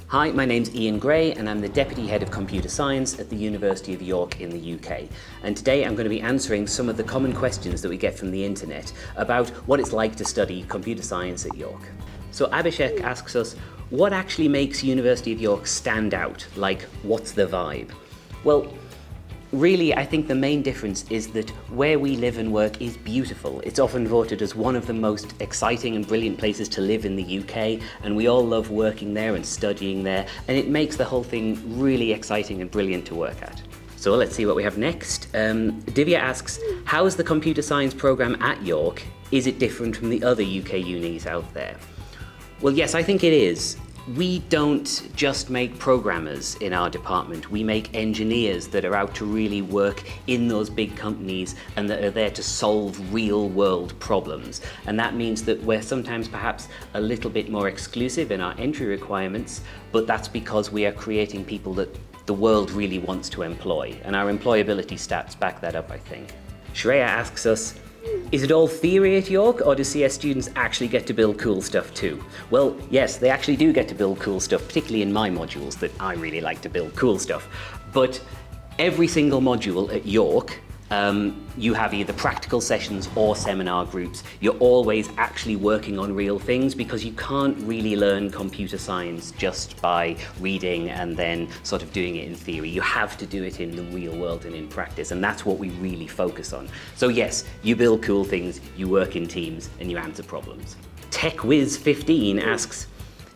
Hi, my name's Ian Gray and I'm the Deputy Head of Computer Science at the University of York in the UK. And today I'm going to be answering some of the common questions that we get from the internet about what it's like to study computer science at York. So Abhishek asks us, what actually makes University of York stand out? Like, what's the vibe? Well, really, I think the main difference is that where we live and work is beautiful. It's often voted as one of the most exciting and brilliant places to live in the UK, and we all love working there and studying there, and it makes the whole thing really exciting and brilliant to work at. So let's see what we have next. Divya asks, how is the computer science program at York? Is it different from the other UK unis out there? Well, yes, I think it is. We don't just make programmers in our department, we make engineers that are out to really work in those big companies and that are there to solve real world problems. And that means that we're sometimes perhaps a little bit more exclusive in our entry requirements, but that's because we are creating people that the world really wants to employ. And our employability stats back that up, I think. Shreya asks us, is it all theory at York, or do CS students actually get to build cool stuff too? Well, yes, they actually do get to build cool stuff, particularly in my modules that I really like to build cool stuff. But every single module at York, you have either practical sessions or seminar groups. You're always actually working on real things because you can't really learn computer science just by reading and then sort of doing it in theory. You have to do it in the real world and in practice, and that's what we really focus on. So yes, you build cool things, you work in teams, and you answer problems. TechWiz15 asks,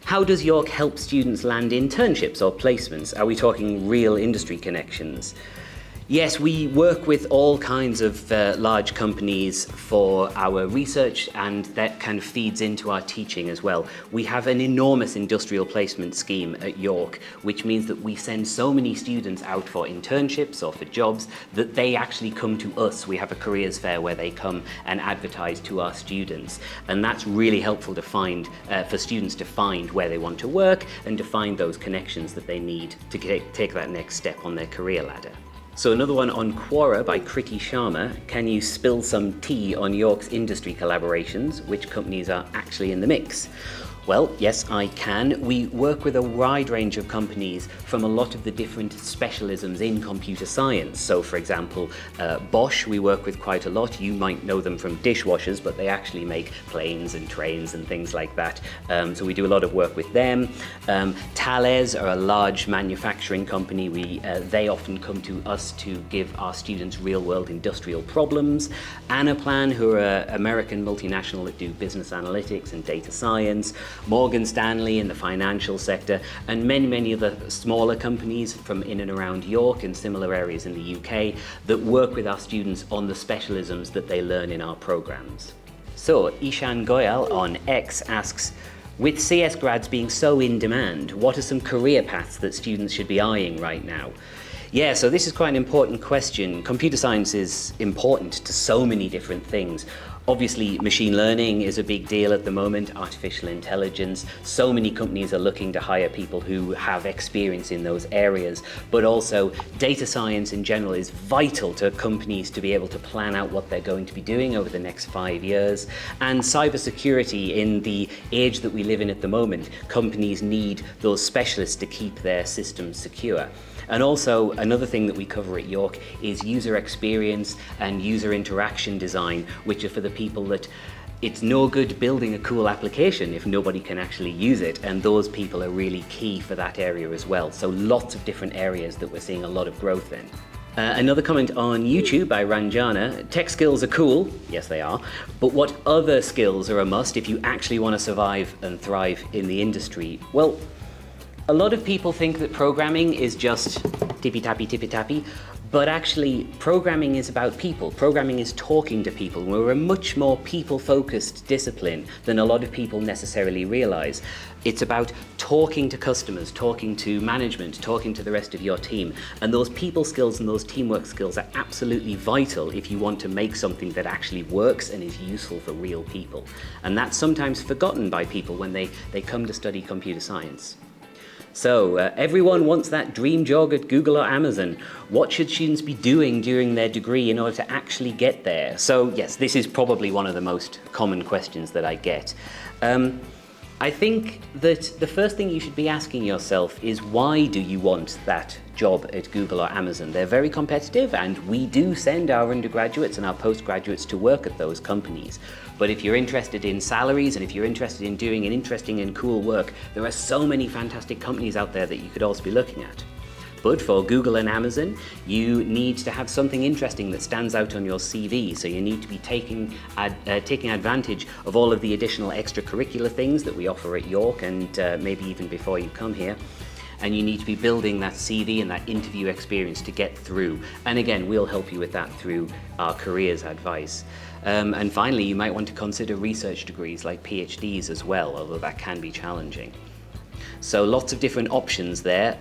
how does York help students land internships or placements? Are we talking real industry connections? Yes, we work with all kinds of large companies for our research, and that kind of feeds into our teaching as well. We have an enormous industrial placement scheme at York, which means that we send so many students out for internships or for jobs that they actually come to us. We have a careers fair where they come and advertise to our students. And that's really helpful to find, for students to find where they want to work and to find those connections that they need to take that next step on their career ladder. So another one on Quora by Kriti Sharma. Can you spill some tea on York's industry collaborations? Which companies are actually in the mix? Well, yes, I can. We work with a wide range of companies from a lot of the different specialisms in computer science. So, for example, Bosch we work with quite a lot. You might know them from dishwashers, but they actually make planes and trains and things like that. So we do a lot of work with them. Thales are a large manufacturing company. They often come to us to give our students real-world industrial problems. Anaplan, who are an American multinational that do business analytics and data science. Morgan Stanley in the financial sector, and many other smaller companies from in and around York and similar areas in the UK that work with our students on the specialisms that they learn in our programs. So Ishan Goyal on X asks, with CS grads being so in demand, what are some career paths that students should be eyeing right now? Yeah, so this is quite an important question. Computer science is important to so many different things. Obviously, machine learning is a big deal at the moment, artificial intelligence. So many companies are looking to hire people who have experience in those areas, but also data science in general is vital to companies to be able to plan out what they're going to be doing over the next 5 years. And cybersecurity, in the age that we live in at the moment, companies need those specialists to keep their systems secure. And also, another thing that we cover at York is user experience and user interaction design, which are for the people that it's no good building a cool application if nobody can actually use it, and those people are really key for that area as well. So lots of different areas that we're seeing a lot of growth in. Another comment on YouTube by Ranjana, tech skills are cool, yes they are, but what other skills are a must if you actually want to survive and thrive in the industry? Well, a lot of people think that programming is just tippy-tappy, but actually programming is about people. Programming is talking to people. We're a much more people-focused discipline than a lot of people necessarily realize. It's about talking to customers, talking to management, talking to the rest of your team. And those people skills and those teamwork skills are absolutely vital if you want to make something that actually works and is useful for real people. And that's sometimes forgotten by people when they come to study computer science. So everyone wants that dream job at Google or Amazon. What should students be doing during their degree in order to actually get there? So yes, this is probably one of the most common questions that I get. I think that the first thing you should be asking yourself is, why do you want that job at Google or Amazon? They're very competitive, and we do send our undergraduates and our postgraduates to work at those companies. But if you're interested in salaries and if you're interested in doing an interesting and cool work, there are so many fantastic companies out there that you could also be looking at. But for Google and Amazon, you need to have something interesting that stands out on your CV. So you need to be taking advantage of all of the additional extracurricular things that we offer at York, and maybe even before you come here. And you need to be building that CV and that interview experience to get through. And again, we'll help you with that through our careers advice. And finally, you might want to consider research degrees like PhDs as well, although that can be challenging. So lots of different options there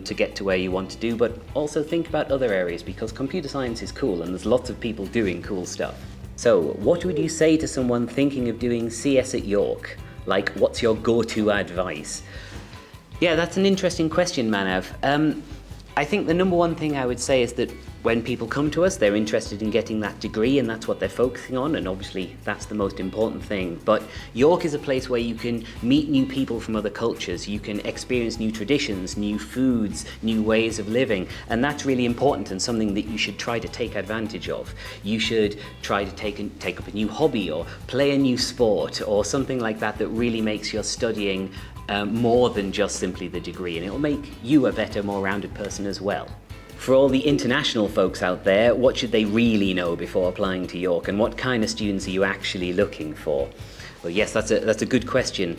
to get to where you want to do, but also think about other areas, because computer science is cool and there's lots of people doing cool stuff. So what would you say to someone thinking of doing CS at York? Like, what's your go-to advice? Yeah, that's an interesting question, Manav. I think the number one thing I would say is that when people come to us, they're interested in getting that degree, and that's what they're focusing on, and obviously that's the most important thing. But York is a place where you can meet new people from other cultures, you can experience new traditions, new foods, new ways of living, and that's really important and something that you should try to take advantage of. You should try to take up a new hobby or play a new sport or something like that that really makes your studying more than just simply the degree, and it will make you a better, more rounded person as well. For all the international folks out there, what should they really know before applying to York, and what kind of students are you actually looking for? Well, yes, that's a good question.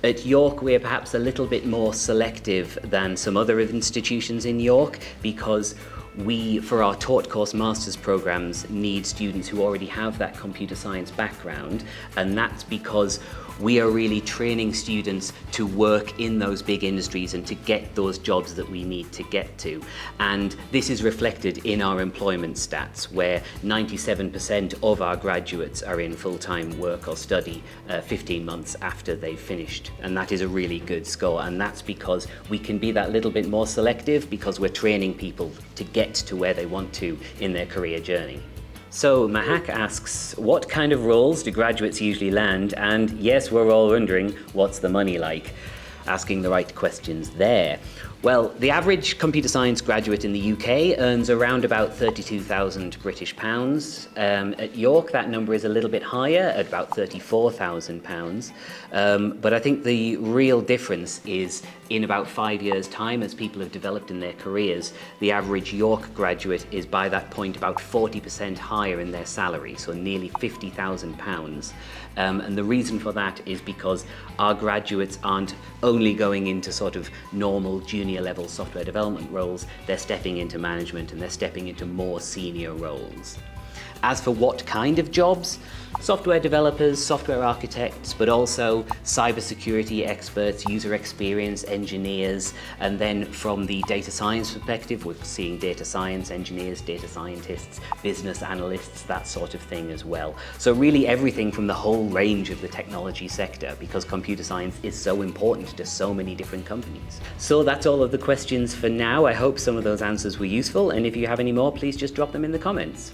At York, we're perhaps a little bit more selective than some other institutions in York, because we, for our taught course master's programs, need students who already have that computer science background, and that's because we are really training students to work in those big industries and to get those jobs that we need to get to. And this is reflected in our employment stats, where 97% of our graduates are in full-time work or study 15 months after they've finished. And that is a really good score, and that's because we can be that little bit more selective, because we're training people to get to where they want to in their career journey. So Mahak asks, what kind of roles do graduates usually land? And yes, we're all wondering, what's the money like? Asking the right questions there. Well, the average computer science graduate in the UK earns around about 32,000 British pounds. At York, that number is a little bit higher, at about 34,000 pounds. But I think the real difference is in about 5 years' time, as people have developed in their careers, the average York graduate is by that point about 40% higher in their salary, so nearly 50,000 pounds. And the reason for that is because our graduates aren't only going into sort of normal junior level software development roles, they're stepping into management and they're stepping into more senior roles. As for what kind of jobs, software developers, software architects, but also cybersecurity experts, user experience engineers, and then from the data science perspective, we're seeing data science engineers, data scientists, business analysts, that sort of thing as well. So really everything from the whole range of the technology sector, because computer science is so important to so many different companies. So that's all of the questions for now. I hope some of those answers were useful, and if you have any more, please just drop them in the comments.